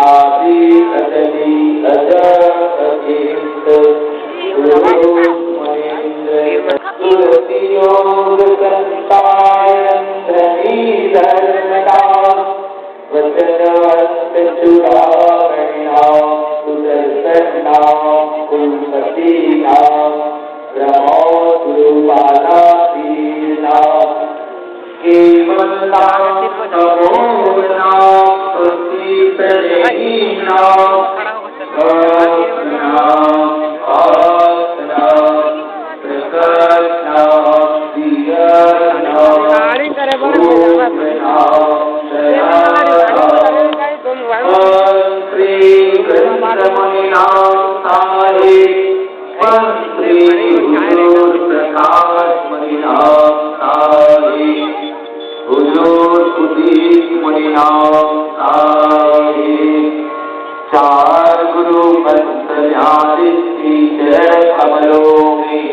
आदि अजली अजत तुलसी योग संतायंत्री धर्मदा वचनवंत चूड़ामणिना सुदर्शना कुलपतिना ब्रह्मो गुरुबाला दीना केवला नमोना प्रतिपदेना चार गुरु मंत्र चरण कमलों में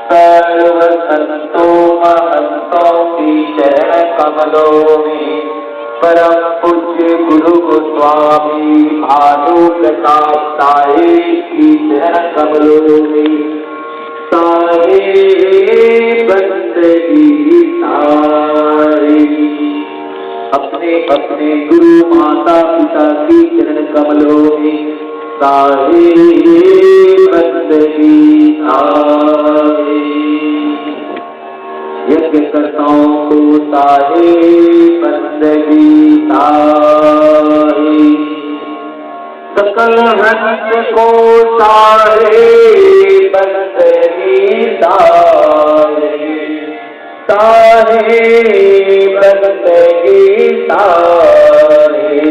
सर्व संतों महंतों की चरण कमलों में परम पूज्य गुरु गोस्वामी भानु प्रताप साहेब की चरण कमलों में सारे बंदगी सारी अपने अपने गुरु माता पिता की चरण कमलों में सारे बंदगी सारे यज्ञकर्ताओं को सारे बंदगी सारे सकल हंस को सारे बंदगी सारे सारे बंदगी सारे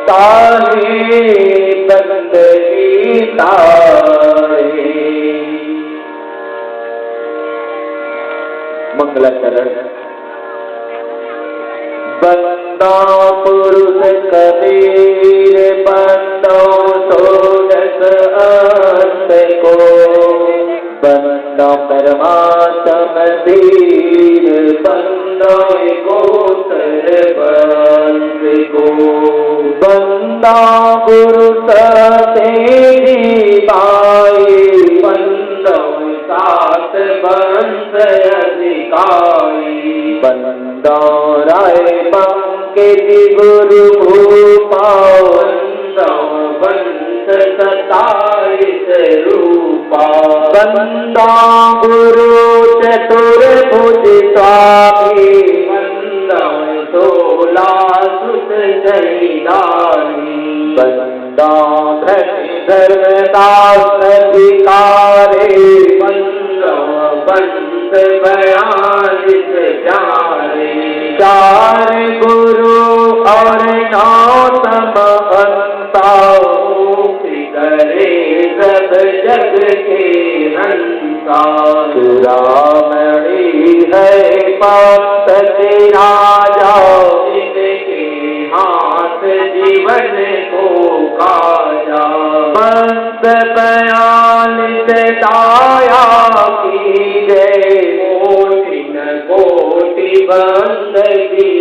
सारे बंदगी सारे मंगलाचरण बंदा पुरुष कबीर बंदो सोजस अंत को बंदो परमात्म धीर बंदो गोतर बंद को बंदा गुरु तेरी बाई बंदो सात बंद अधिकारी बंदो राय बंके गुरु भूपाओ बंदो बंद सताईस रूपा बंदा गुरु चतुर्भुज स्वामी बंदो 16 सुत जयदानी बंदा धर्मदास अधिकारी बंदो बंद 42 प्यारे चार गुरु और नौतम अंता करे सब जग के हंसा चूड़ामणि है पाप राजा इनके हाथ जीवन को काजा बंद बयालित दाया की जय कोटि न कोटि बंदगी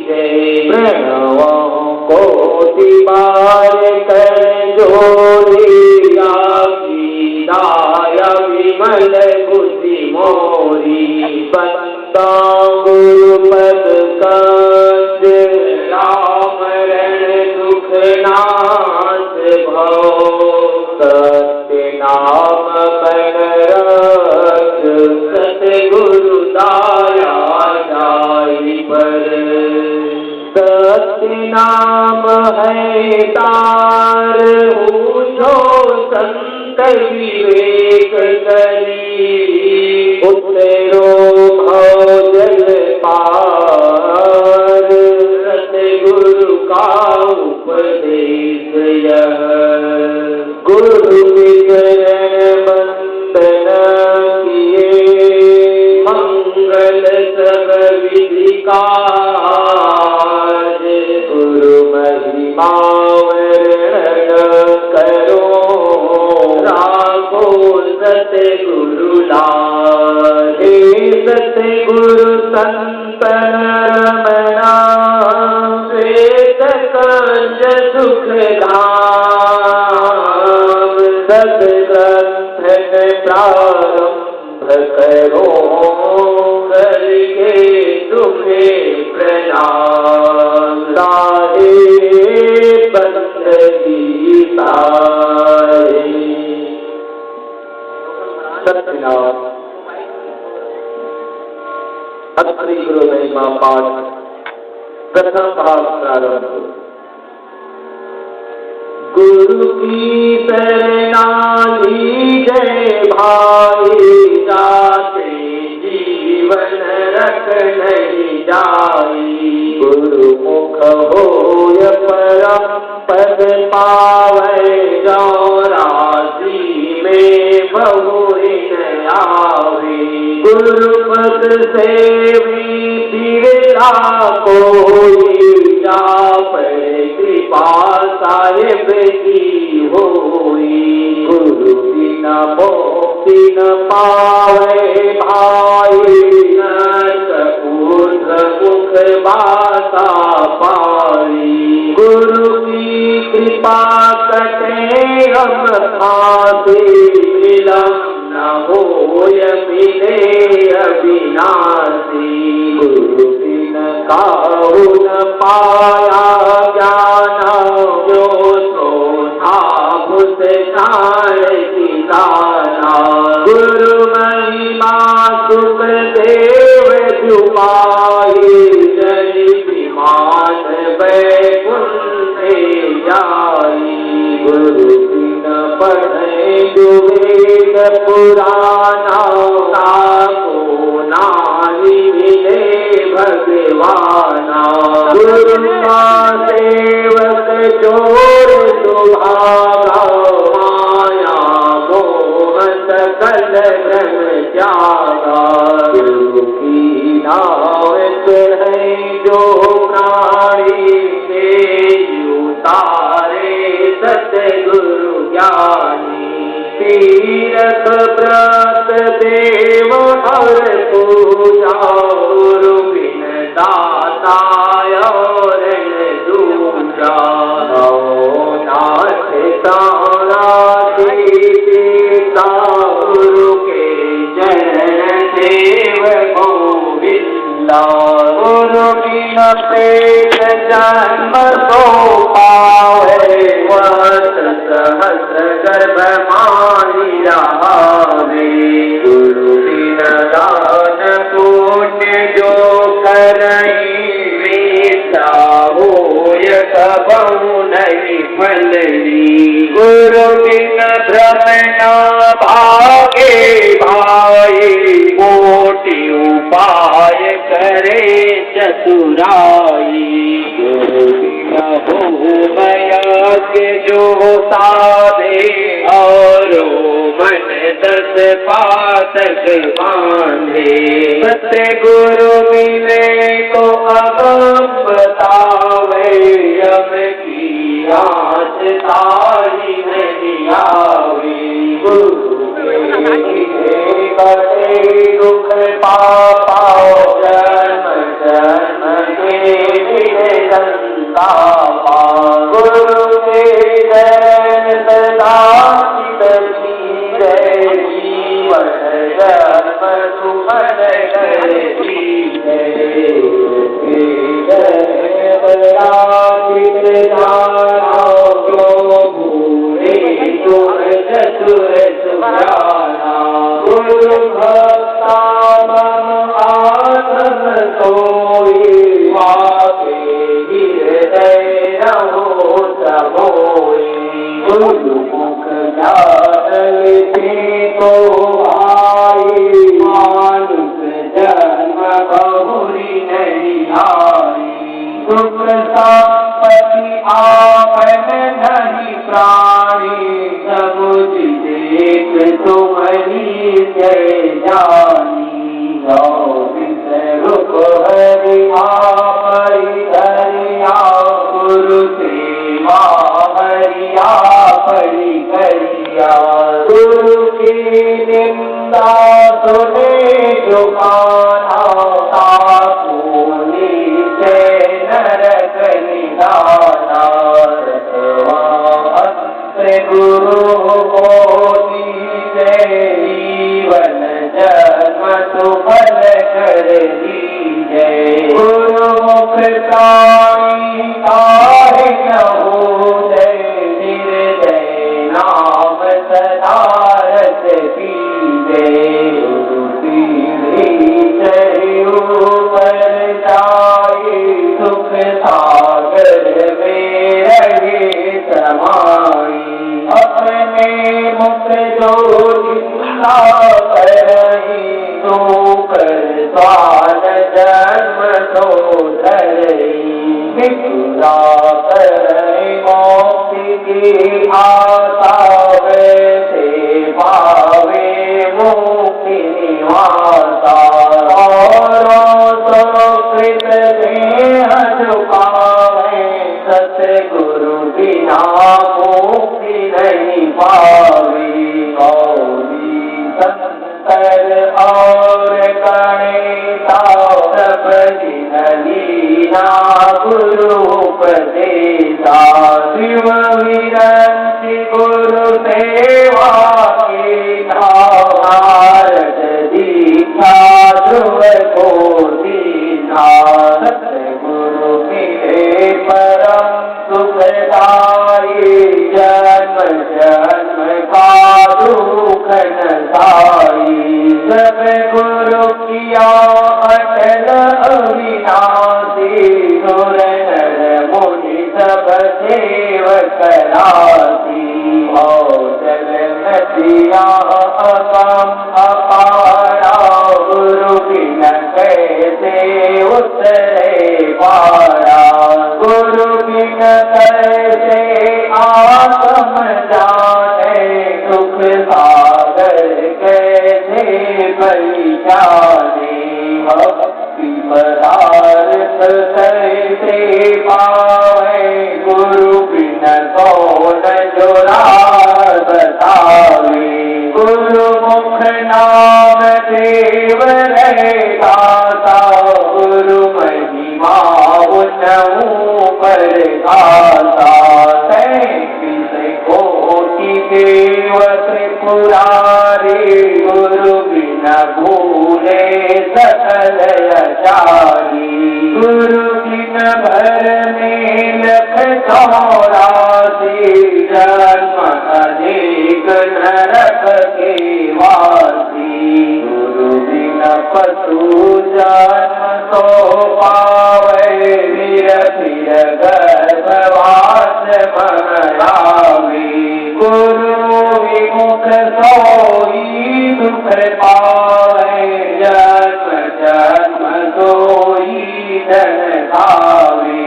जय प्रणवों कोटि बार कर जोड़ी दाया विमल बुद्धि मोरी बंदा गुरु पद कंज राम रण दुख नाथ भव सत्य नाम बन रख सतगुरु दाया जाई पर सत्य नाम है तार जो संत विवेक करी उतरो भोजन पार सतगुरु का उपदेश यह गुरु विचरण मंथन किए मंगल सब विधि का गुरु महिमा करो राखो सतगुरु लाल सतगुरु संत संतन रमना श्वेत कंज सुख धाम सद ग्रंथ प्रारंभ करो करके तुम्हे प्रणाम साहे बंद गीता सत्यनाथ अत्रि गुरु महिमा पाठ प्रथम भाग प्रारंभ। गुरु की शरणा लीजय भाई जाते जीवन रख नहीं जाई गुरु मुख होय परम पद पावै जो राशि में बहुरिन आवे गुरु पद सेवी फिरा कोई जा पर कृपा साहिब की होई गुरु बिना मोक्ति न पावे भाई न सपुत्र मुख बासा पाई गुरु की कृपा कटे हम खाते विलम न होय मिले अविनाशी गुरु बिन काहु न पाया ज्ञान जो तो था भूत जान की दाना गुरु महिमा सुख देव जुबाई जनि विमान बैकुंठ जाई गुरु बिन पढ़े जो वेद पुराना को नाहि मिले भगवाना गुरु का सेवक जोर सुभागा माया मोह सकल धन त्यागा गुरु की नाव है जो प्राणी से उतारे सतगुरु ज्ञानी तीरथ व्रत देव हर पूजा गुरु बिन दाता और दूजा नाथ तारा सीता गुरु के चरण देव गोविंदा गुरु बिन प्रेत जन्म तो पावे वत सहस्र गर्भ मारी रहावे गुरु बिन दान पुण्य जो करई मीठा होय कबहु नहीं फलनी गुरु बिन भ्रम न भागे भाई कोटि उपाय करे चतुराई गुरु बिन हो के जो साधे और मन 10 पातक बांधे सत्य गुरु मिले तो अगम बतावे यम की आँच तारी नहीं आवे गुरु के कटे दुख पापा जन्म जन्म के संतापा गुरु के शरण सदा जीवन जन्म सुमन चतुर सुजाना गुरु भक्ता मम आत्म सोई वाके हृदय रहो सबोई गुरु मुख जाते को आई मानुष जन्म बहुरी नहीं आई सुख संपत्ति आपन नहीं प्राणी समुझ देख तुम्हारी जय जानी रूप हरि आपरी धरिया गुरु सेवा हरिया परी करिया गुरु की निंदा सुने जो काना ताकू सोधरई मिथुरा करई मोक्ति की आशा वैसे पावे मुक्ति निवासा औरों तो कृत देह झुकावे सतगुरु बिना मुक्ति नहीं पावे गौरी संतर और गणेशा सब दिन लीना गुरु उपदेशा शिव विरंति गुरु सेवा की भारत दीक्षा ध्रुव को दीना सतगुरु मिले परम सुखदाई जन्म जन्म का दुख नसाई जब गुरु किया अटल अविनाशी सुर नर मुनि सब देव करासी जल नदिया अगम अपारा गुरु बिन कैसे उतरे पारा गुरु बिन कैसे आत्म जाने दुख सागर कैसे पहचाने भक्ति पदार्थ कैसे पावे गुरु बिन कौन जोरा बतावे गुरु मुख नाम देव रहता गुरु महिमा उन्नऊ पर गाता कोटि देव त्रिपुरारी गुरु बिना भूले सकल अचारी गुरु बिन भर में लख 84 जन्म अनेक नरक के वासी गुरु बिन पशु जन्म तो पावे फिर गर्भवास मनावी गुरु विमुख सोई दुख पावे जन्म जन्म सोई धन खावे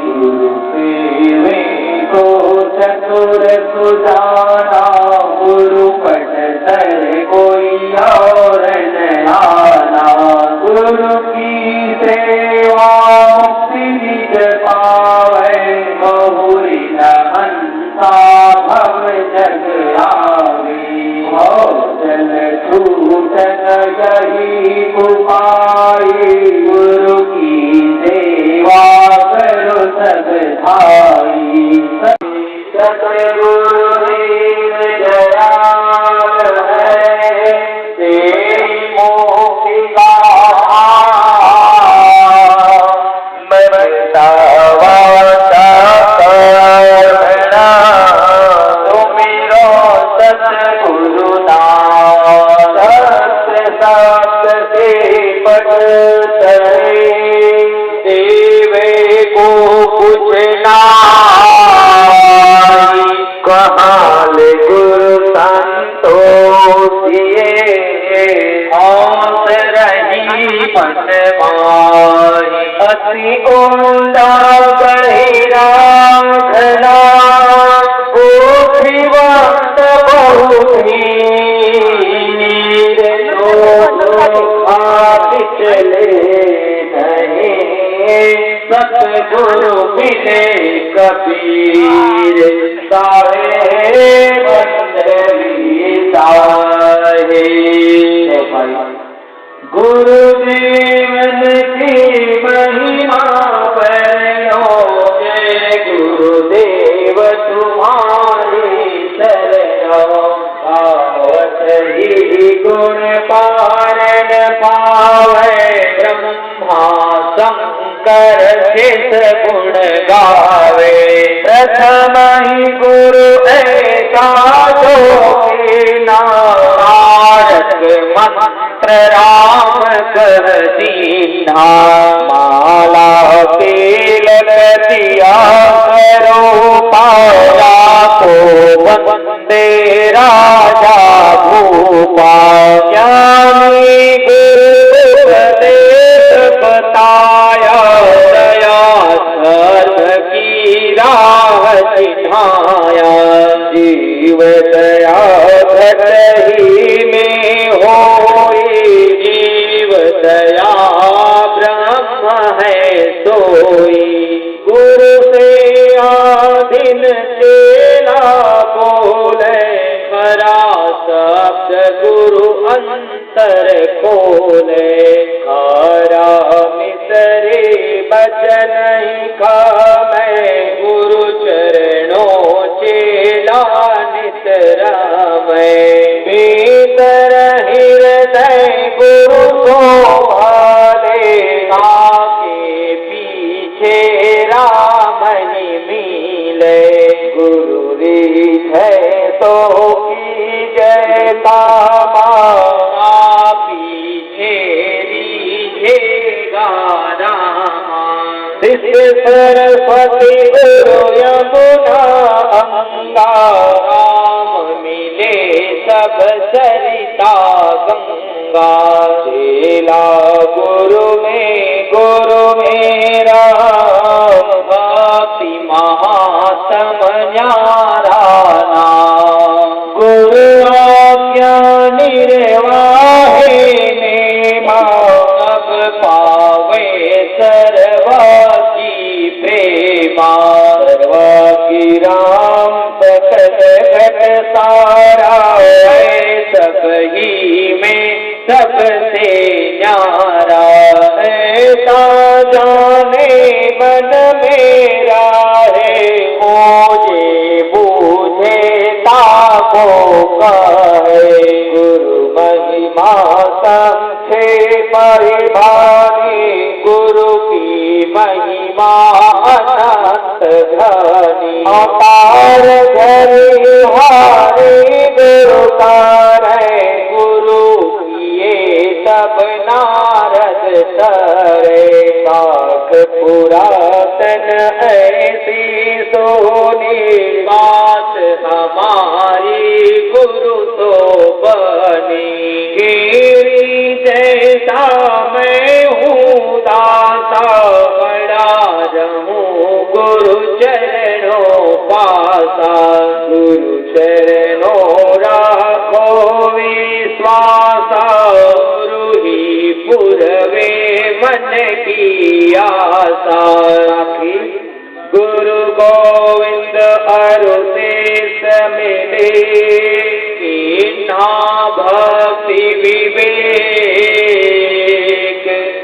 गुरु सेवे को चतुर सुजाना गुरु पट तर कोई और न आना गुरु की सेवा मुक्ति निज पावे बहुरी न हंसा भव जग आवे जल छूटन यही उपाय गुरु की सेवा करो सब भाई सतगुरु दीन दयाल है तेरी मोक्ति का मरता वाचा करना तुमिरो सतगुरु नाम सत्य सत्य से पट तरे देवे को कुछ ना कहाल गुरु संतोषिए हौस रही पन माही अति ऊंडा गहरा घना बुद्धिवंत बहुधीर चले नहीं सतगुरु मिले कबीर साहे बंदरी साहे गुरु जीवन की महिमा बनो जय गुरुदेव तुम्हारी शरणो आवत ही गुण पारण पावे ब्रह्मा शंकर शिष गुण गावे प्रथम ही गुरु ऐसा जो नारद मंत्र राम कह दीना माला तिलक दिया करो पाया को वंदे राजा भूपा ज्ञानी गुरु उपदेश बताया सोई। गुरु से आधीन चेला बोले, खरा शब्द गुरु अंतर खोले। खरा मिसरे बचन ही खामे, गुरु चरणों चेला नित रामे। भीतर हृदय गुरु को भाले, आगे पीछे राम ही मिले। गुरु रीझे तो कीजय कामा, पीछे रीझेगा रामा। शिष्य सरस्वती गुरु यमुना अंगा, राम मिले सब सरिता गंगा। चेला गुरु में राम, भक्ति महात्म न्यारा नाम। गुरु आज्ञा निर्वाहे नेमा, सब पावे सर्वा की प्रेमा। सर्वा की राम सकल घट सारा, सब ही में सबसे न्यारा। ऐसा जाने मन मेरा है, खोजे बूझे ताको कहे। गुरु महिमा समझे परिभानी, गुरु की महिमा अनंत घनी। अपार घरी हारी गुरु करे, गुरु सब नारद तरे। साख पुरातन ऐसी सोनी, बात हमारी गुरु तो बनी। गिरी जैसा मैं हूँ दाता, बड़ा रहूं गुरु चरणों पासा। गुरु चरणों राखो विश्वासा, पुरवे मन की आशा। गुरु गोविंद अरु देश मिले, कीन्हा भक्ति विवेक।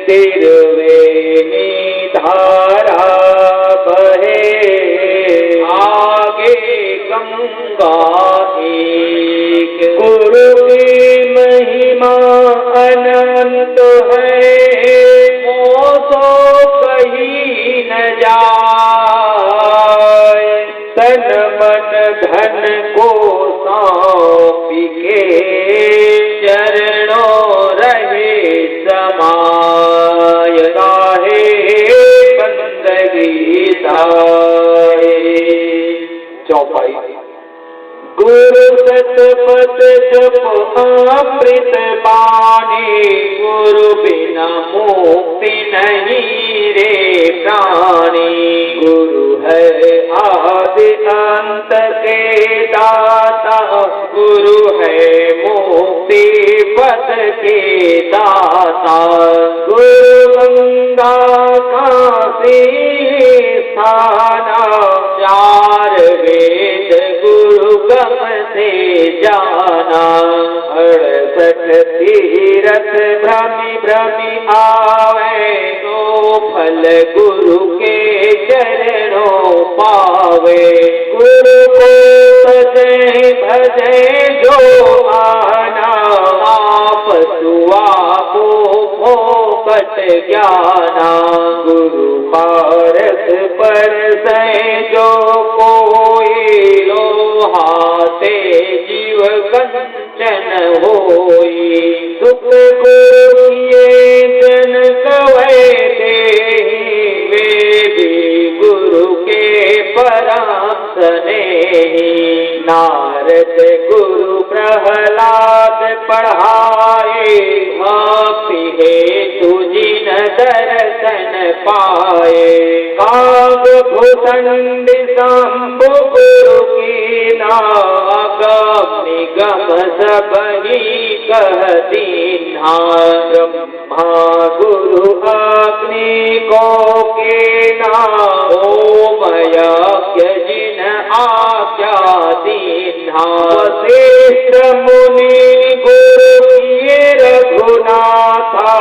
तिरुवेणी धारा बहे, आगे गंगा एक। गुरु की महिमा अनंत है, मोसो कही न जाए। तन मन धन को सौंपी के, चरणों रहे समाय। राहे बंदगी साए। चौपाई। गुरु सतपथ जप अमृत पानी, गुरु बिना मुक्ति नहीं रे प्राणी। गुरु है आदि अंत के दाता, गुरु है मुक्ति पद के दाता। गुरु गंगा काशी स्थाना, चार वेद गुरु गम से जाना। 68 तीरथ भ्रमि भ्रमि आवे, तो फल गुरु के चरणों पावे। गुरु को भजे भजे जो आना, आप सुआ को फोकट ज्ञाना। गुरु पारस पर से जो कोई, लोहाते जीव कंचन होई। दुख गुरु किए जन कवै देहि, वे भी गुरु के परम स्नेही। नारद गुरु प्रहलाद पढ़ाए, भक्ति हेतु जिन दर्शन पाए। काग भूषण शंभु गुरु की नागम निगम सब ही कह दीन्हा। ब्रह्मा गुरु अग्नि को योगेना ओम यज्ञ जिन आज्ञा दीन्हा वशिष्ठ मुनि गुरु किए रघुनाथा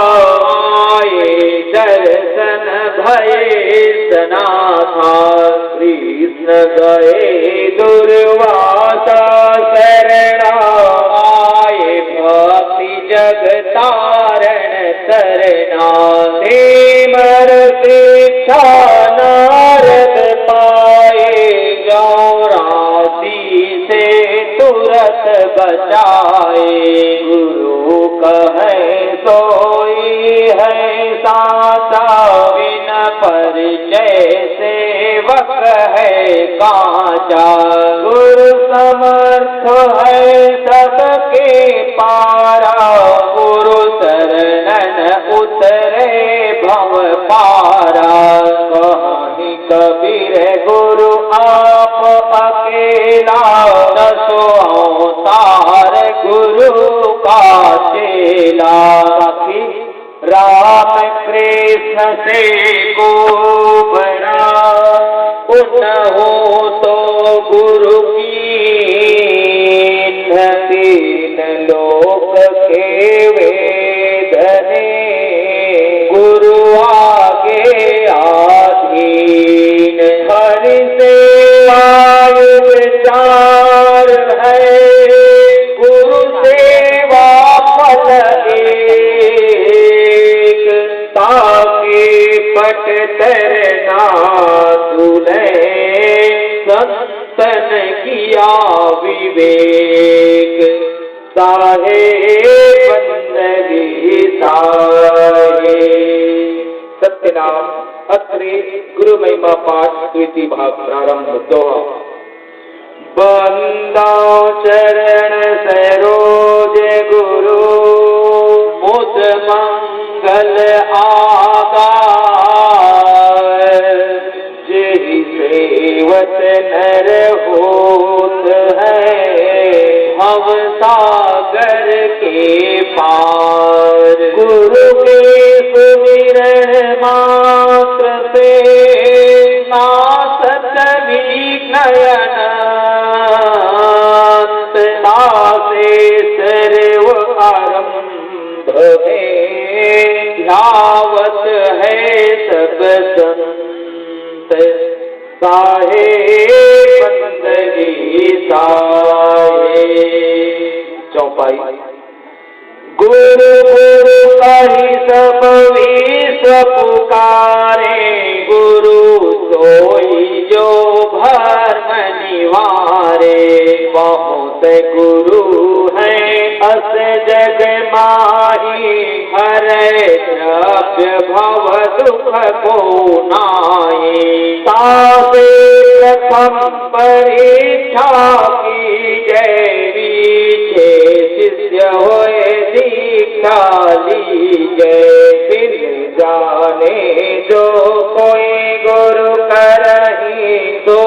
आए दर्शन भये सनाथा कृष्ण गए दुर्वासा शरणा आए भक्ति जगतारण तरना सिमर शिक्षा नारद पाए गौरासी से तुरत बचाए गुरु कहे सोई है साचा बिन परिचय सेवक है कांचा गुरु समर्थ है सबके पारा गुरु शरणन उतरे भव पारा कहीं कबीर गुरु आप अकेला दसो अवतार गुरु का चेला सखी राम कृष्ण से को बड़ा उन हो तो गुरु की तीन लोक के वेदने गुरु आगे आधीन हरि सेवा विचार है गुरु सेवा फल एक ताकि पट तरना तुले संतन किया विवेक साहे बंदगी साहे। सत्यनाम अत्रि गुरु महिमा पाठ द्वितीय भाग प्रारंभ दोहा। बंदा चरण सरोज गुरु मुद मंगल आगार जेहि सेवत नर होत है भव सागर के पार गुरु के सुमिरन मात्र से नासत विघ्न से सर्व आरंभ में ध्यावत है सब संत साहे बंदगी साहे। चौपाई। गुरु गुरु कहि सब विश्व पुकारे गुरु सोई जो भर्म निवारे बहुत गुरु है अस जग माही हरे द्रव्य भव दुख को नाई तासे प्रथम परीक्षा की जय पीछे शिष्य होए दीक्षा लीजे फिर जाने जो कोई गुरु करही तो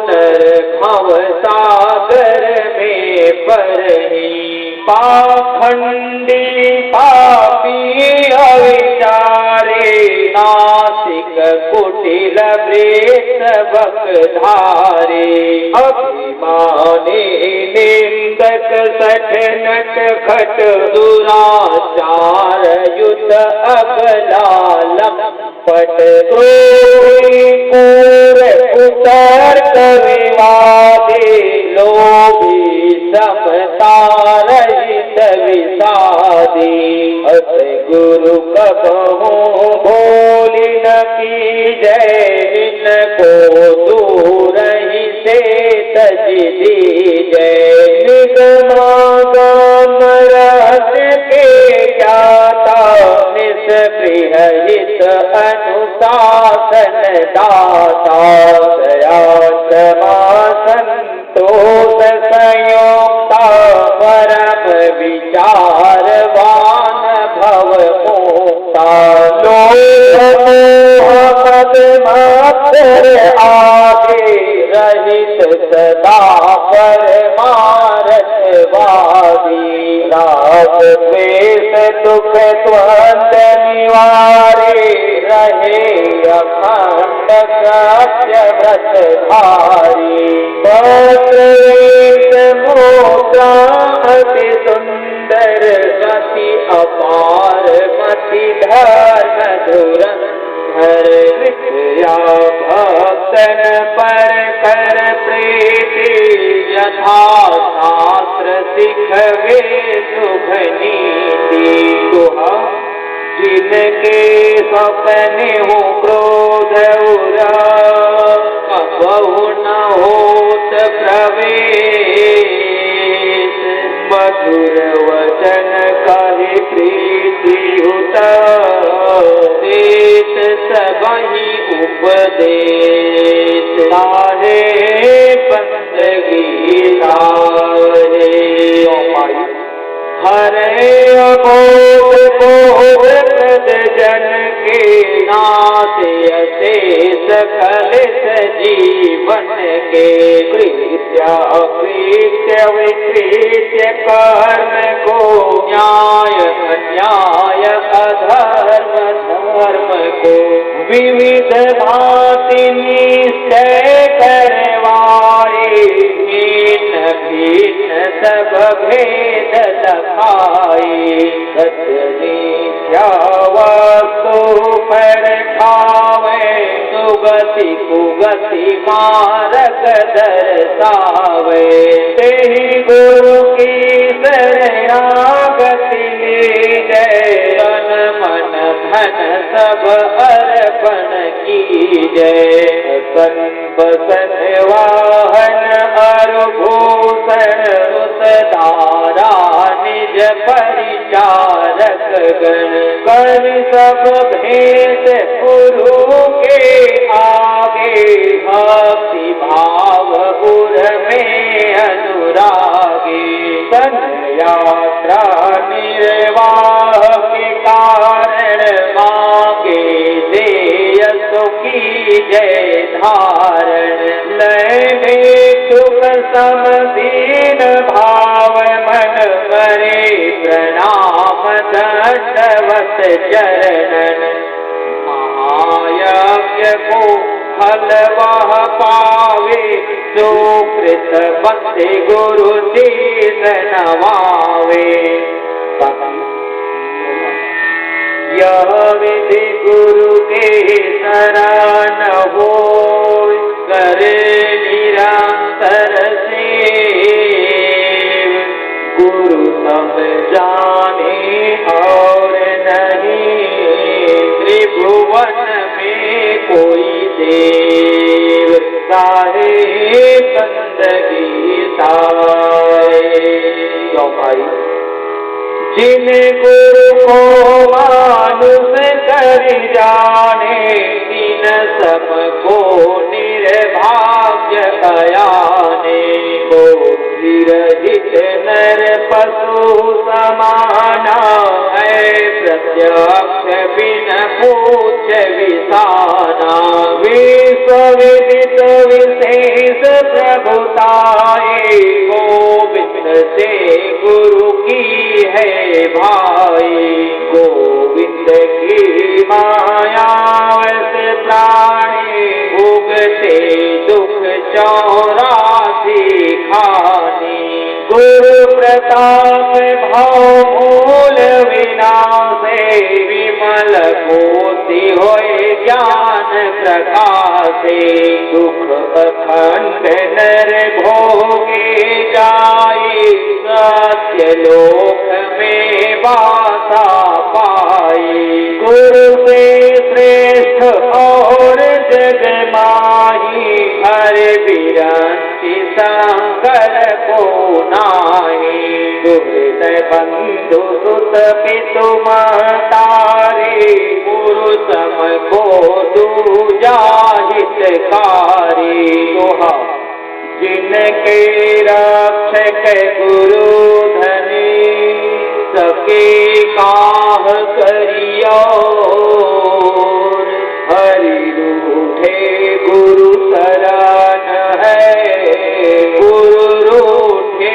नर भव सागर में परही पाखंडी पापी अविचारे नासिक कुटिल वृष बकधारे अभिमानी निंदक सठ नट खट दुराचार युत अबलालम पट पूर उतर विवादे लोभी समता रहित विषादी अस गुरु कबहू बोली न की जय इनको दूर ही से तज दी जय निगमागम रहस्य के ज्ञाता निष्प्रिय हित अनुशासन दाता दया क्षमा संतोष संयोक्ता परम विचारवान भव मुक्ता लोभ मोह मद मात्र आगे रहित सदा परमार्थवादी राग द्वेष दुख द्वंद निवारे रहे अखंड सत्य व्रतधारी बसवेश मोटा अति सुंदर गति अपार मति धर्म धुरंधर विद्या भक्तन पर कर प्रीति यथा शास्त्र सिखवे शुभ नीति दुहा जिनके सपने हो क्रोध उरा बहु न होत प्रवेश मधुर वचन कहे प्रीति हुता देत सबहि उपदेश सारे बंदगी सारे हरे अबोध बोध जन के नाते अशेष कलित जीवन के कृत्य अकृत्य विकृत्य कर्म को न्याय अन्याय अधर्म धर्म को विविध भांति निश्चय करवाए भिन्न भिन्न सब भेद लखाए सत्य मिथ्या वस्तु पर ठावे सुगति कुगति मार्ग दर्शावे तेहि गुरु की शरणागति ले जय तन मन धन सब अर्पण की जय सन बसन वाहन अरुभूषण दारा निज परिचारक गण कर सब भेद गुरु के आगे भक्ति भाव गुर में अनुरागे सन यात्रा निर्वाह के कारण मांगे देय सुखी जय धारण लय में सुख समदीन भाव मन करे प्रणाम दंडवत चरणन महायज्ञ को फल वह पावे सुकृत बंदे गुरु दीन नवावे यह विधि गुरु के शरण हो करे निरंतर सेव गुरु सब जाने और नहीं त्रिभुवन में कोई देव सारे बंदगी साए क्यों भाई जिन गुरु को मानुष कर जाने तीन सब को निर्भाग्य कयाने को विरहित नर पशु समाना है प्रत्यक्ष बिन पूछ विसाना विश्व विदित विशेष प्रभुताए गोविंद से गुरु की है भाई गोविंद की माया से प्राणी भुगते दुख 84 खानी गुरु प्रताप भाव मूल विनाशे विमल कोटि होए ज्ञान प्रकाशे दुख अखंड नर भोगे जाए सत्य लोक में वासा पाए गुरु से श्रेष्ठ और जग माही हर विरंति शंकर को नाही दुहृदय बंधु सुत पितु महतारे गुरु सम को दूजा हितकारी दोहा जिनके रक्षक गुरु धनी सके काह करियो हरि रूठे गुरु शरण है गुरु रूठे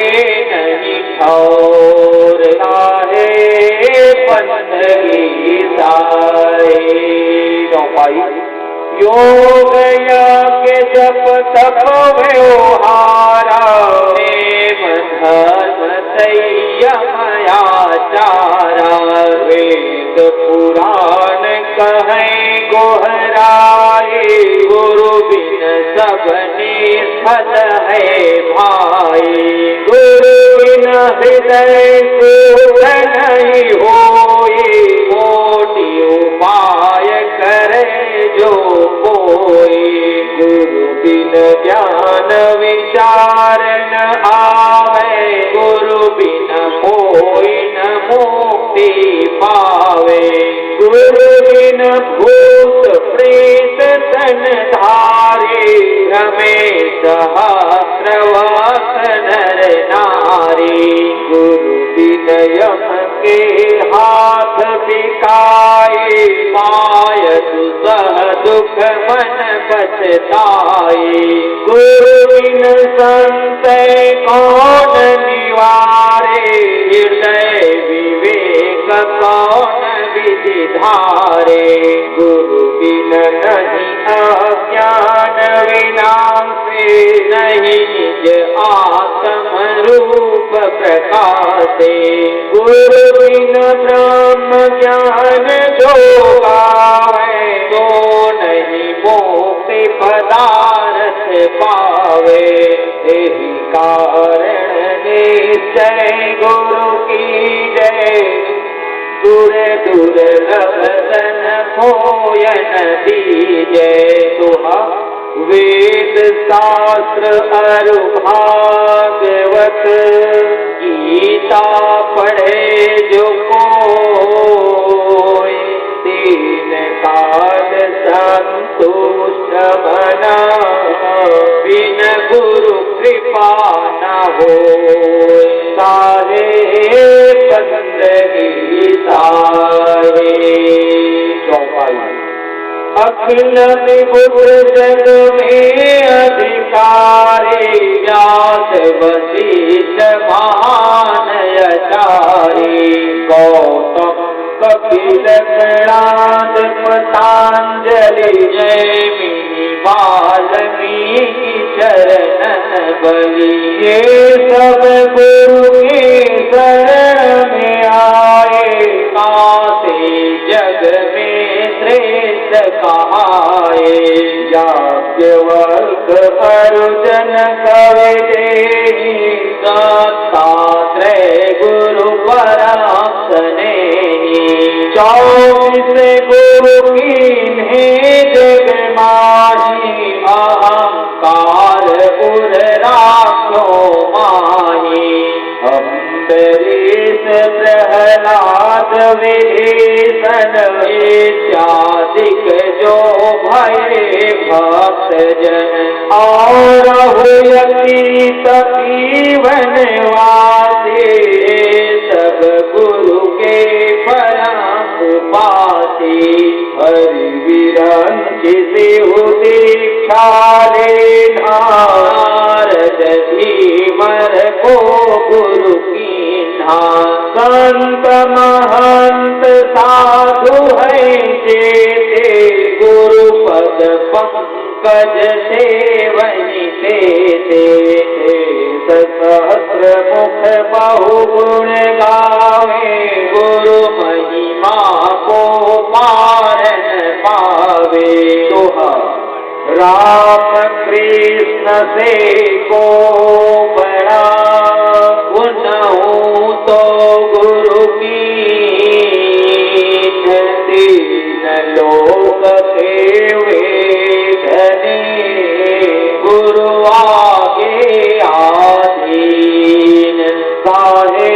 नहीं ठौर सारे बंदगी सारे चौपाई योग यज्ञ जप तप व्यवहारा प्रेम धर्म संयम आचारा वेद पुराण कहें गोहराए गुरु बिन सब निष्फल है भाई गुरु बिन हृदय सुख नहीं होए कोटि उपाय करे जो कोई गुरु बिन ज्ञान विचार न आवे गुरु बिन कोई न मुक्ति पावे गुरु बिन भूत प्रेत तन धारे रमेश सहस्रवास नर नारी गुरु बिन यम के हाथ बिकाए पाय दुसह दुख मन पछताए गुरु बिन संशय कौन निवारे हृदय विवेक कौन विधि धारे गुरु बिन नहीं अज्ञान विनाशे नहीं निज आत्म रूप प्रकाशे गुरु बिन ब्रह्म ज्ञान जो गावे तो नहीं मोक्ति पदार्थ पावे यही कारण निश्चय गुरु की जय दूर दुर्लभ सन खोयन दीजे दुहा वेद शास्त्र अरु भागवत गीता पढ़े जो कोई तीन काल संतुष्ट बना बिन गुरु कृपा न हो सारे बंदगी सारे चौपाई अखिल विभुत जग में अधिकारी व्यास वशिष्ठ महान आचार्य गौतम कपिल प्रहलाद पतंजलि जैमिनी वाल्मीकि चरणन बलि ये सब गुरु के शरण में आए कासे जग में श्रेष्ठ कहाए याज्ञवल्क्य अर्जुन कवि देहि दत्तात्रेय गुरु पराशने 24 गुरु कीन्हे जग माही अहंकार उर राखो माही अम्बरीश प्रहलाद विभीषण इत्यादिक जो भये भक्त जन और हुयति तपीवन वासी सब गुरु के परम उपासी हरि विरंचित दीक्षा लेना नारद धीमर को गुरु कीन्हा संत महंत साधु है जेते गुरु पद पंकज सेवनि देते सहस्र मुख बहु गुण गावे गुरु महिमा को पारन पावे दोहा राम कृष्ण से को बड़ा उन्हु तो गुरु की दीन लोक सेवे धनी गुरु आगे आधीन साहे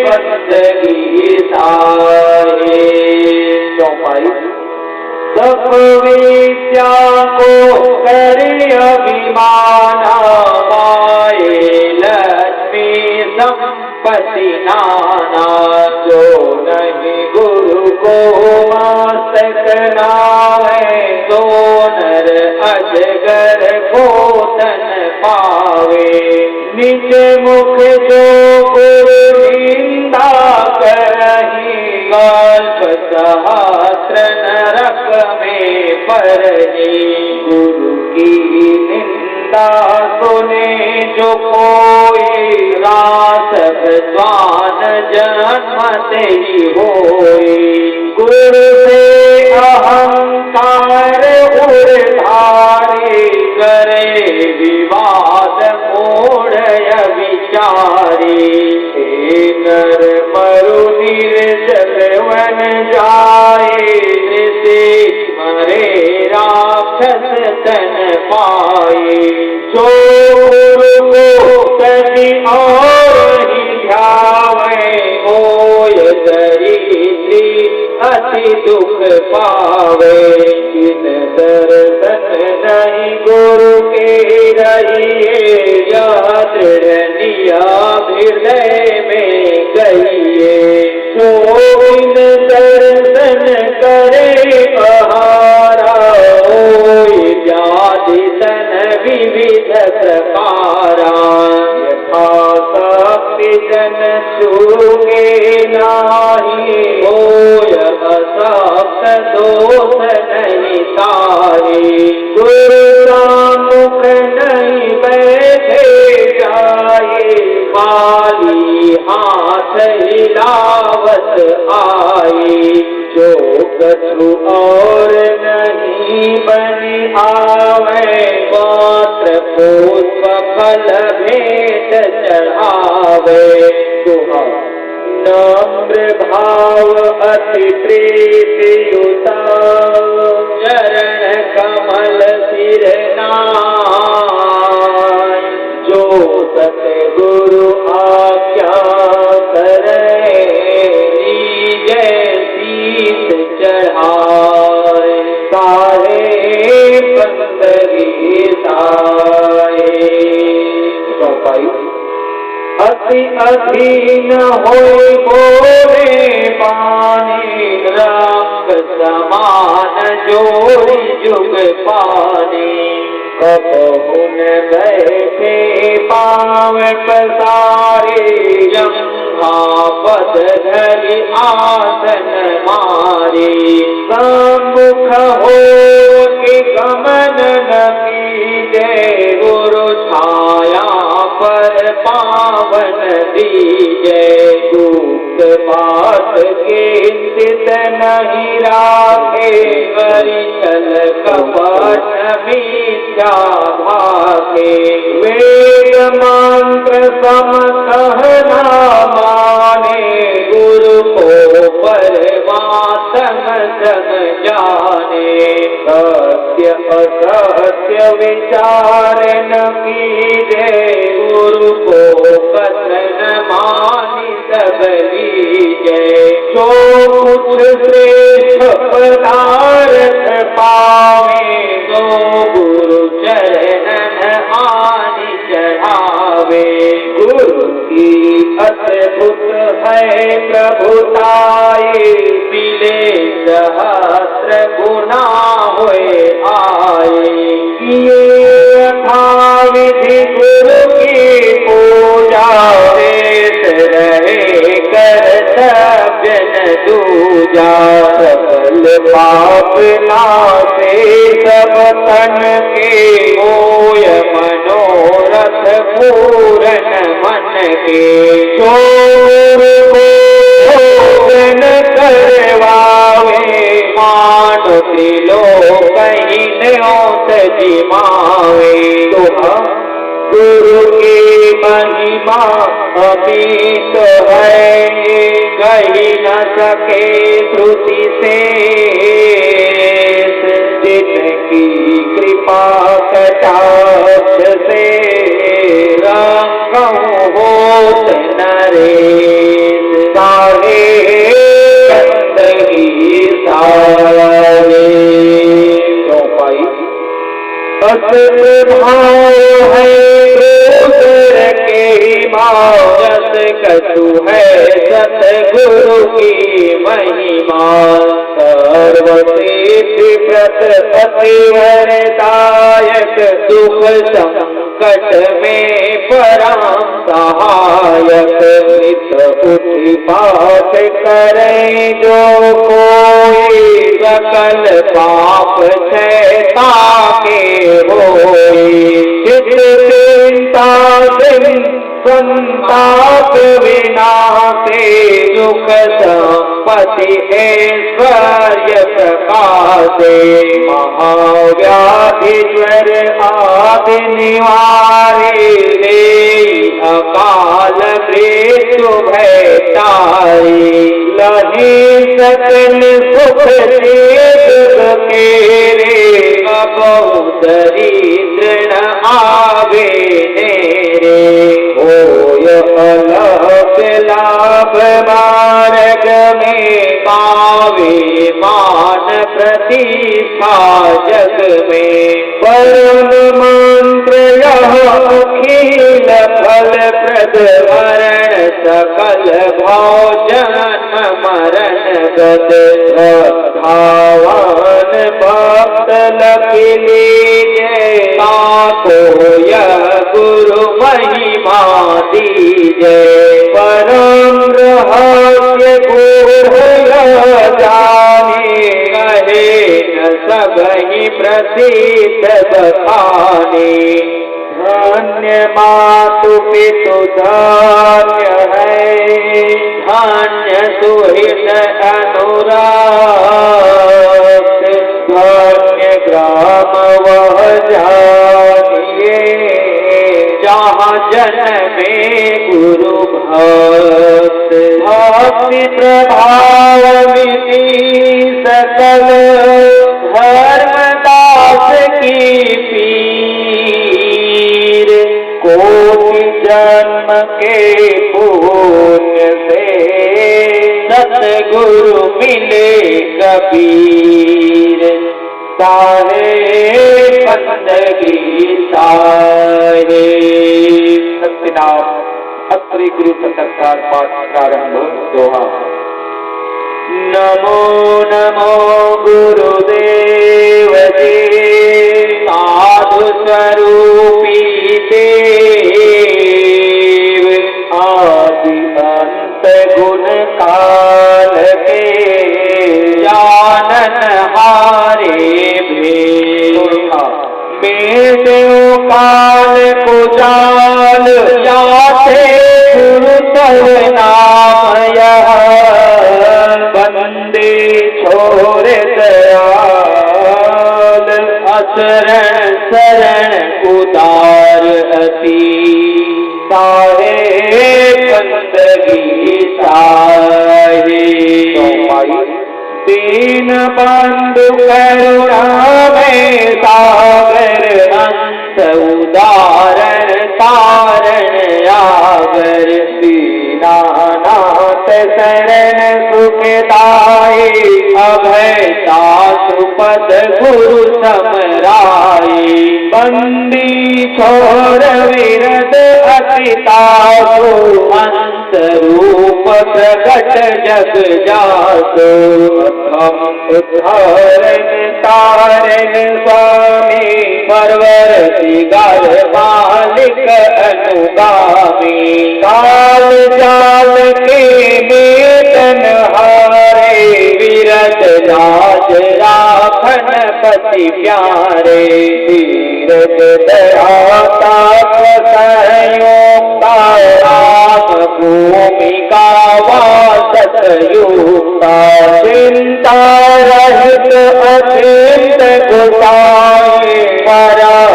बंदगी साहे चौपाई सब विद्या को करि अभिमाना पाए लक्ष्मी संपत्ति नाना जो नहीं गुरु को मस्तक नावे तो नर अजगर को धन पावे निज मुख जो गुरु निंदा करही कल्प सहस्र नरक में पर ही। गुरु की निंदा सुने जो कोई, रास स्वान जन्मते ही होई। गुरु से अहंकार उधारे, करे विवाद मूढ़ विचारी। हे नर मरु निर्जल वन जाए, से मरे राक्षस तन पाए। जो गुरु को कभी और ही ध्यावे, होय दरिद्री अति दुख पावे। इन दर्शन नहीं गुरु के रहिए, यह दृढ़ नियम हृदय में गइए। जो इन दर्शन करे आहारा, होय व्याधि तन विविध प्रकारा। यथा शक्ति जन छूगे नाही, होय असक्त दोष नहीं तारी। गुरु मुख नहीं बैठे जाए, माली हाथ हिलावत आई। जो कछु और नहीं बनी आवे, मात्र पुष्प फल भेंट चढ़ावे। दुहा नम्र भाव अति प्रीति युता, चरण कमल सिर नाय। जो सतगुरु आज्ञा करे, जय शीस चढ़ाए। सारे बंदगी साए। चौपाई। अति अधीन होय बोले पानी, रंग समान जोड़ी जुग पानी। कबहुन बैठे पाँव पसारे, जम्हा पद धरि आसन मारे। सम्मुख हो कि गमन न कीजे, गुरु छाया पर पावन दीजे। गुप्त बात किंचित नहीं राखे, परिचल कपट मिथ्या भाखे। वेद मंत्र सम कहना माने, गुरु को परमात्म जन जाने। सत्य असत्य विचार न कीजे, गुरु को कथन मानि सब लीजे। जो कुछ श्रेष्ठ पदार्थ पावे, तो गुरु चरणन आनि चढ़ावे। गुरु की अद्भुत है प्रभुताई, मिले सहस्र गुना होए आए। किए यथाविधि गुरु की पूजा, देश रहे कर्तव्य न दूजा। सकल पाप नासे सब तन के, होय मनोरथ पूरन मन के। जो भोजन करवावे, मानो त्रिलोक ही न्योत जिमावे। गुरु की महिमा अमित है, कही न सके श्रुति से। जिनकी कृपा कटाक्ष से, रंगम होत नरेश। सारे बंदगी सारे। चौपाई। असत भाव है दूसर के मानस, कछु है सतगुरु की महिमा। सर्वसिद्धि व्रत अति वरदायक, सुख संकट में परम सहायक। नित उत्पात करे जो कोई, सकल पाप क्षयता के होई। चित चिंता दिन संताप विनाशे, सुख संपत्ति ऐश्वर्य प्रकाशे। महाव्याधि ज्वर आदि निवारे, अकाल मृत्यु भय टारे। लही सकल सुख दुख केरे, कबहु दरिद्र न आवे नेरे। होय अलग लाभ मार्ग में, पावे मान प्रतिष्ठा जग में। परम मंत्र यह अखिल फल प्रद, मरण सकल भव जन्म मरण गत। श्रद्धावान भक्त लखि लीजय, ताको यह गुरु महिमा दीजय। परम रहस्य गुरु जाने, कहे न सबहि प्रसिद्ध बखाने। धन्य मातु पितु धन्य है, धन्य सुहृद अनुराग। धन्य ग्राम वह जानिए, जहाँ जन्मे गुरु भक्त। भक्ति प्रभाव विधि सकल, धर्मदास की पीर। कोटि जन्म के पुण्य से, सतगुरु मिले कबीर। साहे बंदगी साहे। सत्यनाम अत्रि गुरु सतकार पाठ प्रारंभ। दोहा। नमो नमो गुरुदेव जी, साधु स्वरूपी देव। आदि अंत गुण काल के, जानन हारे भेद। बेदेव काल को जाल, जाते गुरु तव नाम यह। बंदे छोरे दयाल, असरण शरण उदार अति। साहे बंदगी साहे। दीन बंधु करुणा में सागर, अंत उदाहरण तारण आगर। दीनानाथ शरण सुखदाई, अभय दासुपद गुरु समराई। बंदी छोर विरद अतितासु, अंत रूप प्रकट जग जासु। हम उद्धारण तारण स्वामी, परवर दिगार मालिक अनुगामी। काल जाल के मेतन हारे, विरत लाज राखन पति प्यारे। धीरज दया ताप संयोक्ता, राम भूमिका वासत युक्ता। चिंता रहित अचिंत गोसाई, परम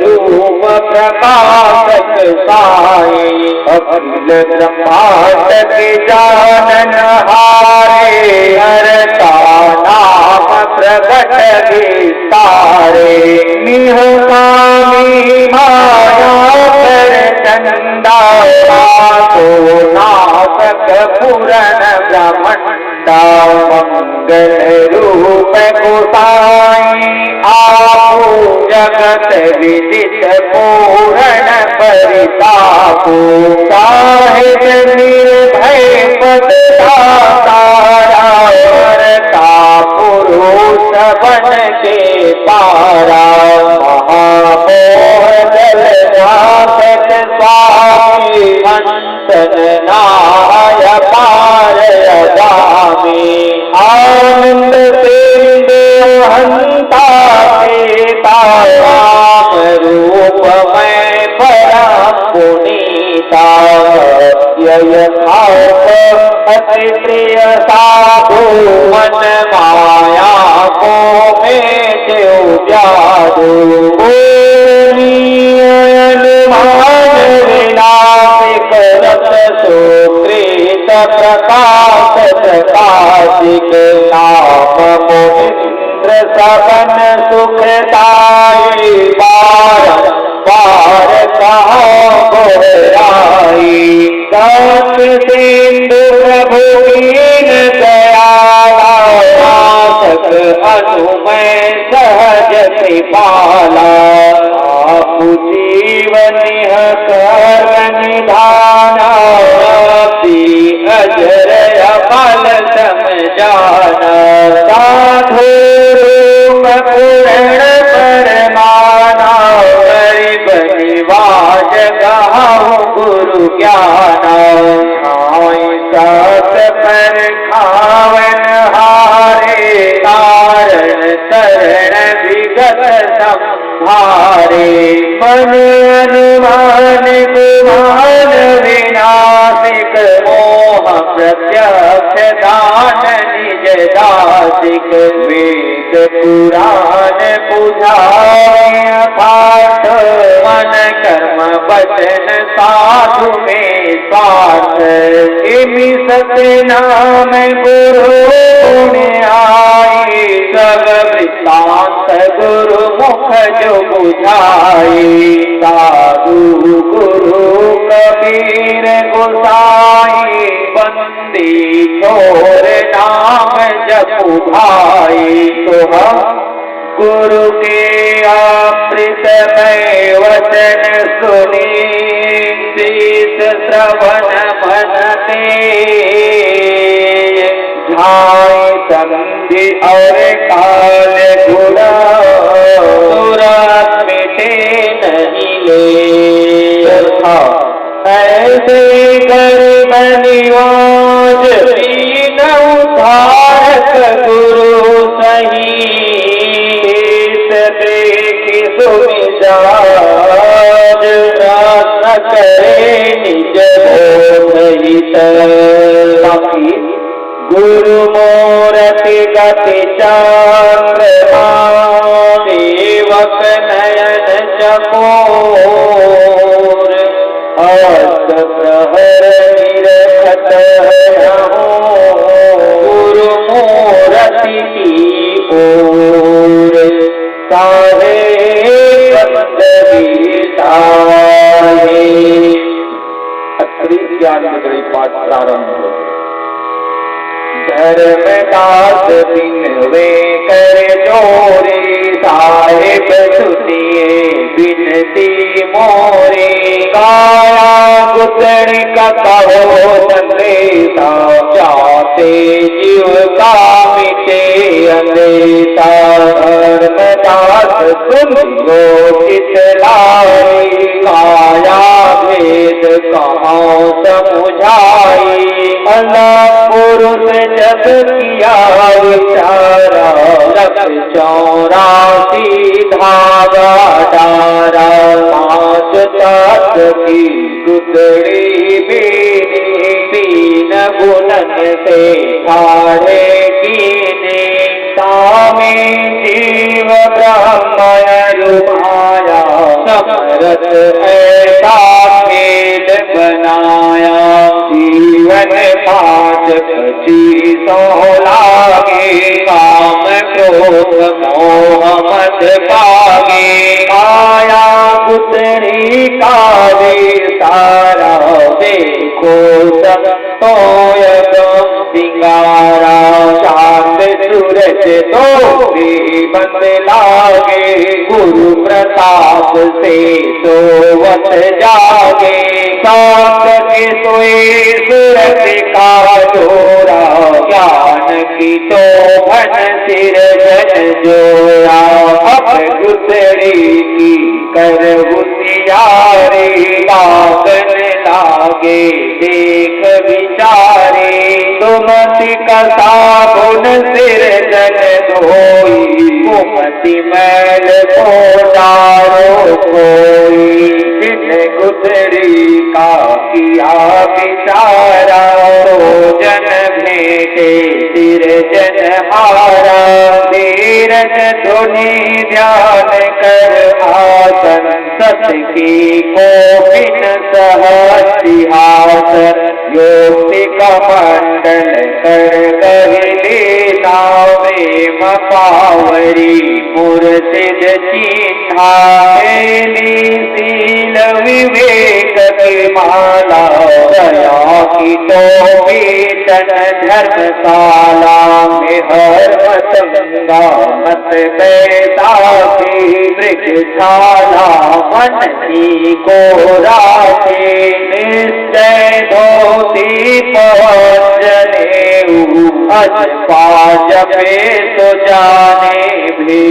रूप प्रकाशक साई। अखिल ब्रह्मांड के जानन हारे, हरता नाम प्रगट विस्तारे। निहकामी माया कर चंदा, तो नासक पूरण ब्रह्मंडा। मंगल रूप गोसाई, आपो जगत विदित पूर्ण परितापो। साहिब निर्भय पद तारा, हरता पुरुष बन के पारा। महामोह जल यथार्थ अति प्रिय साधु मन माया को में जादू विनाशिक रत सुकृत प्रकाश प्रकाशिक नाम मुनिंद्र सबन सुखदाई बार कहो गोहराई सत सिंधु प्रभु कीन दयाला नासक अनुमय सहज कृपाला आप जीवन कर्म निधाना अजर अमल समझाना साधु रूप पूर्ण परमाना गरीब निवाज गाऊं गुरु ज्ञाना सात पर खावन हारे कारण तरण विगत संहारे मन अनुमान गुमान विनाशिक मोह प्रत्यक्ष दान निज दासिक वेद पुराण बुझाय पाठ मन कर्म वचन साधु में स्वार्थ इमि सत्य नाम गुरु गुण आई सब वृत्तांत गुरु मुख जो बुझाई साधु गुरु कबीर गोसाई बंदी छोर नाम जपु भाई तो हम गुरु के अमृतमय वचन सुनी शीस श्रवण मनते झाय संधि और काल गुरा तुरंत मिटे नहीं ले ऐसे गरीब निवाज दीन उद्धारक गुरु सही देखी सुमिजाज प्रार्थना करे निज बोधित गुरु मूर्ति गति चंद्रमा सेवक नयन चकोर अस्त प्रहर निरखत गुरु मूर्ति की ओर साहे ज्ञान मंडली पाठ प्रारंभ हो धर्मदास बिनवे कर जोरे साहेब सुनिए बिनती मोरे काया गुदड़ का कहो संदेशा जाते जीव का मिटे अंदेशा धर्मदास सुन गो चितलाई काया भेद कहाँ समुझाई अल्लाह पुरुष जब किया विचारा रख 84 धागा डारा 5 तत्व की गुदड़ी बीनी 3 गुणन से ठाड़े कीने सामे जीव ब्रह्मण रुमाया समरथ ऐसा खेल बनाया जीवन 5 25 लागे काम क्रोध मोह मद पागे आया गुदड़ी का सारा देखो संतोय सिंगारा चांद सूरज तो बंद लागे गुरु प्रताप से सोवत जागे सात के सोए सूरज का जोरा ज्ञान की तो भन सिर जन जोड़ा अब गुदड़ी की कर होशियारी लागन लागे देख विचारे सुमति का साबुन सिर जन धोई कुमति मैल को डारो कोई जिन गुदड़ी का किया विचार सुनी ध्यान कर आसन, सत की कोपिन सहज सिंहासन, योक्ति कमंडल कर कहले नावे पावरी मुर्शिद चिन्हा, शील विवेक की माला, दया की टोपी तन धर्मशाला में हर मतंगा मत बैसाखी, मृगशाला मन की को राखे, निश्चय धोती पहुँचने अज पाजपे तो जाने भी,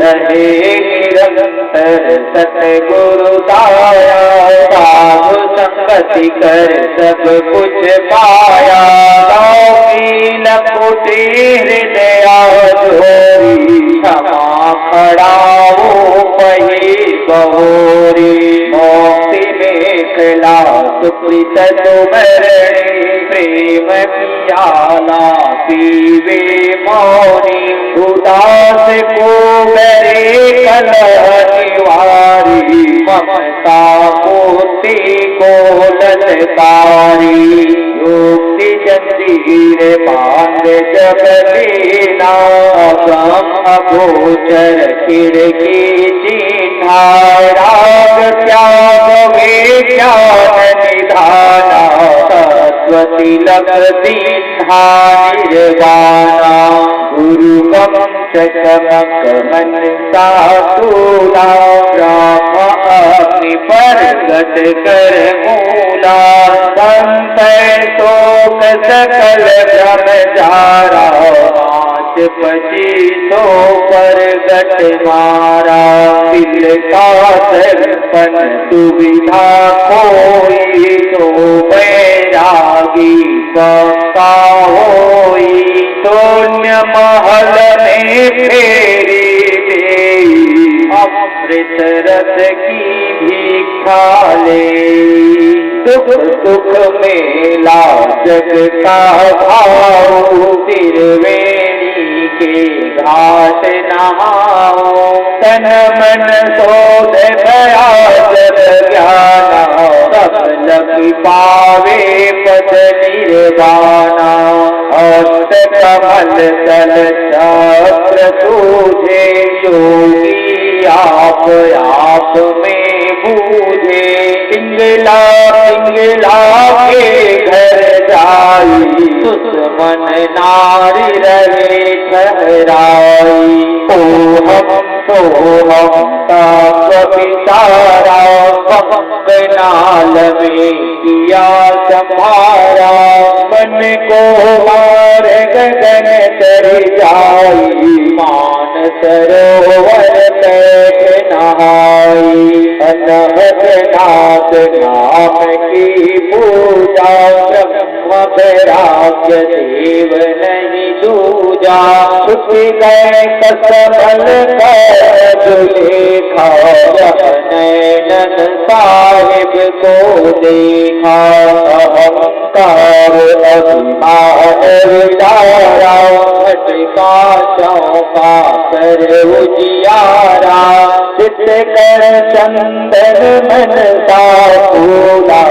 रहे निरंतर सतगुरु दाया, साधु संगति कर सब कुछ पाया, लौकील कुटी हृदया धोरी, क्षमा खड़ाओ पही बहोरी, मोक्ति मेखला सुप्रीत सुमरणी, प्रेम पियाला पीवे मौनी, उदास को करे कलह निवारी, ममता मूर्ति को ललकारी, युक्ति जंजीर बांध जब लेना, अगम अगोचर खिड़की चिन्हा, राग त्याग में ज्ञान निधाना, सरस्वती लग दीन्हा निर्वाणा, गुरु वंश चमक मनसा सूला, ब्रह्म अग्नि प्रगट कर मूला, संतय शोक सकल भ्रम जारा, पाँच पचीसों प्रगट मारा, दिल का दर्पण सुविधा कोई, तो बैरागी पक्का होई, शून्य महल में फेरी देई, अमृत रस की भिक्षा ले, दुख सुख मेला जग का भाव, त्रिवेणी के घाट नहाओ, तन मन शोध भया जब ज्ञाना, सब लग पावे पद निर्वाणा, हस्त कमल तल चक्र सूझे, योगी आप आप में बूझे, पिंगला पिंगला के घर जाई, दुश्मन नारी रहे ठहराई, ओ हम ताप विचारा, नाल में किया समारा, मन को मार गगन तर जाई, मान सरोवर बैठ नहाई, अनहद नाथ नाम की पूजा, ब्रह्म वैराग्य देव नहीं दूजा, छुट गए कसमल कर देखा, नैनन साहिब को देखा, अहंकार अभिमान विचारा, घटका चौका कर उजियारा, चित कर चंदन मन सा फूला,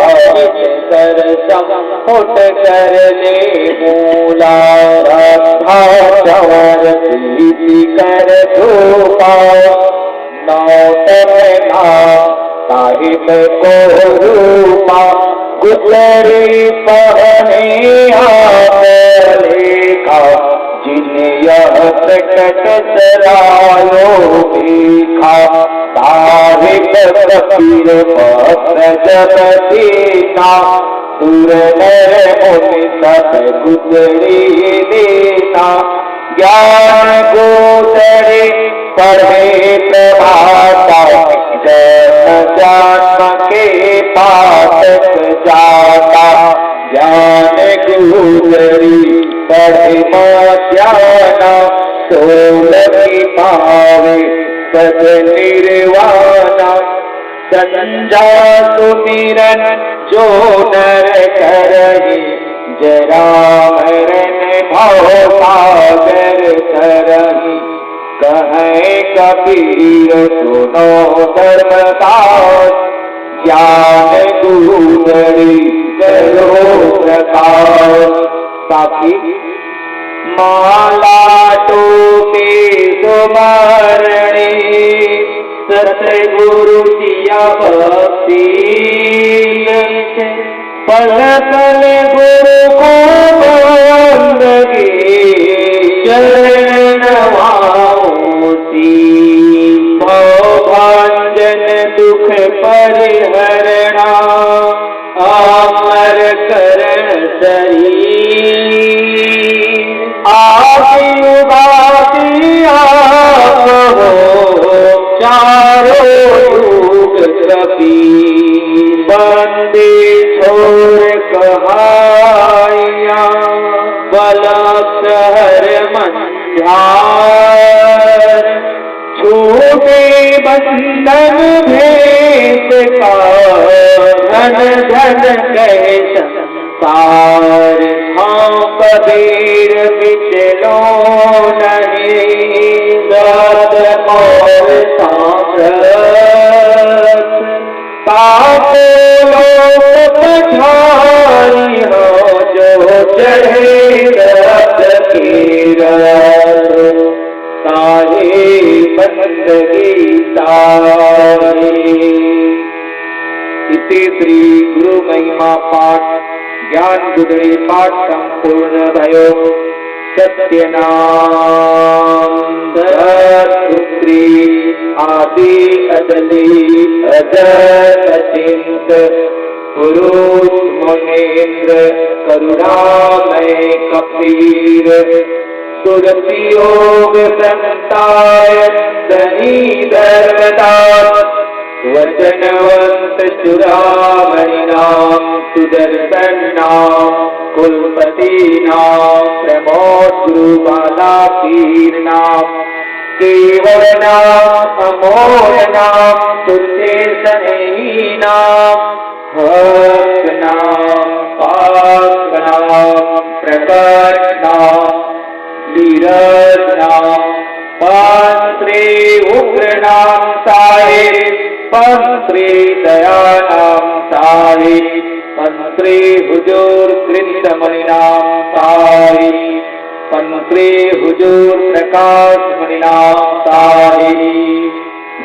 कर संपुट कर ले मूला, रखा चवर प्रीति कर धूपा, नौतन साहिब को रूपा, गुजरी पहने लेखा, जिन यह प्रकट सरायो देखा, साहिब कबीर पत्र जब दीना, सुर नर मुनि सब गुजरी देना, ज्ञान गोचरे पढ़े प्रभाता, जन जन्म के पातक जाता, ज्ञान गुजरी पढ़े मध्याना, सोलकी पावे सद निर्वाणा, संजा सुमिरन जो नर करहि, जरा मरण भव सागर तरहि, कहे कबीर सुनो धर्मदास, ज्ञान दूधड़ी करो प्रकाश। साखी माला टोपी सुमरणी, सतगुरु किया भक्ति, पल पल गुरु को बंदगी, चरण नवाओसी। भवभंजन दुख परिहरणा, अमर करण शरीर। आदि उदासी आप हो, चारों युग कबीर। बंदे छोड़ कहाइया, बलक हर मंझार। छूटे बंधन भेद का, धन धन कहे संसार। हाँ कबीर बिचलो नहीं, दर्द और सामरस। पापो लोक पछाई हो, जो चढ़े दर्द की रस। सारे बंदगी सारे। इति श्री गुरु महिमा पाठ ज्ञान गुदड़ी पाठ संपूर्ण भयो। सत्यनाम धर्तृ आदि अदली अजर अचिंत, पुरुष मुनीन्द्र करुणामय कबीर। सुरति योग संताय धनी धर्मदास, वचनवंत चुरामणि नाम, सुदर्शन नाम कुलपति नाम, प्रमोद गुरुबाला पीर नाम। केवल नाम अमोल नाम, तुझसे सनही नाम। हक नाम पाक नाम, प्रकट नाम धीरज नाम। पंत्री उग्र नाम साहिब, पंत्री दया नाम साहिब। पंत्री हुजूर कृष्णमणि नाम साहिब, पंत्री हुजूर प्रकाश मणि नाम साहिब।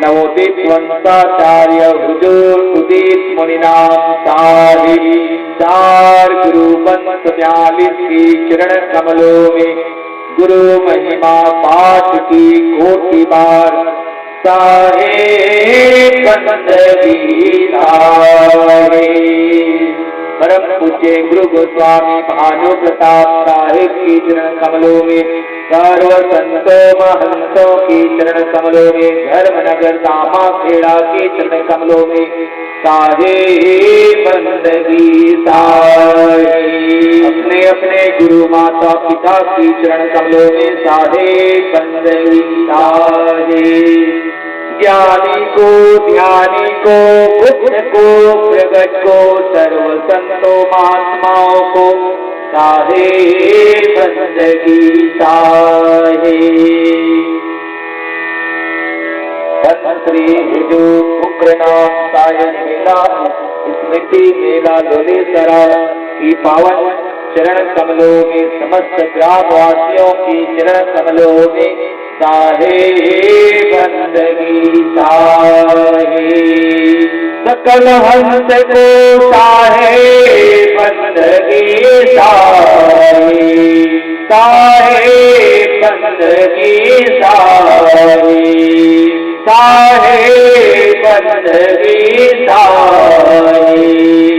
नवोदित वंशाचार्य हुजूर उदित मुनि नाम साहिब। चार गुरु वंश 42 की चरण कमलों में गुरु महिमा पाठ की कोटि बार साहेब बंदगी सारे। परम पूज्य गुरु गोस्वामी भानु प्रताप साहिब की चरण कमलों में, सर्व संतों महंतों की चरण कमलों में, धर्मनगर दामा खेड़ा के चरण कमलों में साहेब बंदगी सारे। अपने अपने गुरु माता पिता की चरण कमलों में साहेब बंदगी सारे। ज्ञानी को ध्यानी को बुद्ध को प्रगट को, सर्व संतों महात्माओं को साहेब बंदगी साहे। श्री हुजूर उग्र नाम सायन मेला स्मृति मेला लोलेसरा की पावन चरण कमलों में, समस्त ग्रामवासियों की चरण कमलों में साहेब बंदगी साहे। सकल हंस को साहेब बंदगी साहे, साहेब बंदगी साहे, साहेब बंदगी साहे।